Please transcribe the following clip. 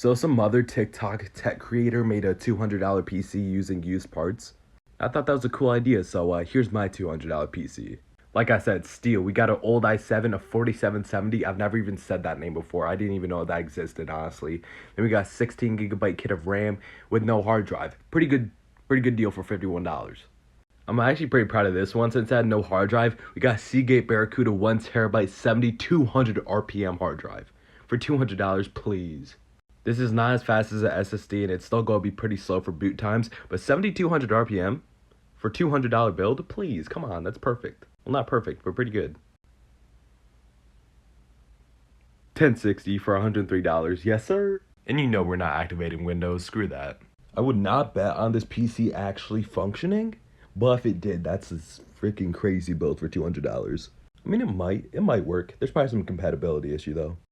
So some other TikTok tech creator made a $200 PC using used parts. I thought that was a cool idea, so here's my $200 PC. Like I said, steel. We got an old i7, a 4770. I've never even said that name before. I didn't even know that existed, honestly. Then we got 16 gigabyte kit of RAM with no hard drive. Pretty good deal for $51. I'm actually pretty proud of this one since it had no hard drive. We got Seagate Barracuda 1 terabyte 7200 RPM hard drive for $200, please. This is not as fast as an SSD and it's still going to be pretty slow for boot times, but 7200 RPM for $200 build, please, come on, that's perfect. Well, not perfect, but pretty good. 1060 for $103, yes sir. And you know we're not activating Windows, screw that. I would not bet on this PC actually functioning, but if it did, that's a freaking crazy build for $200. I mean, it might work. There's probably some compatibility issue though.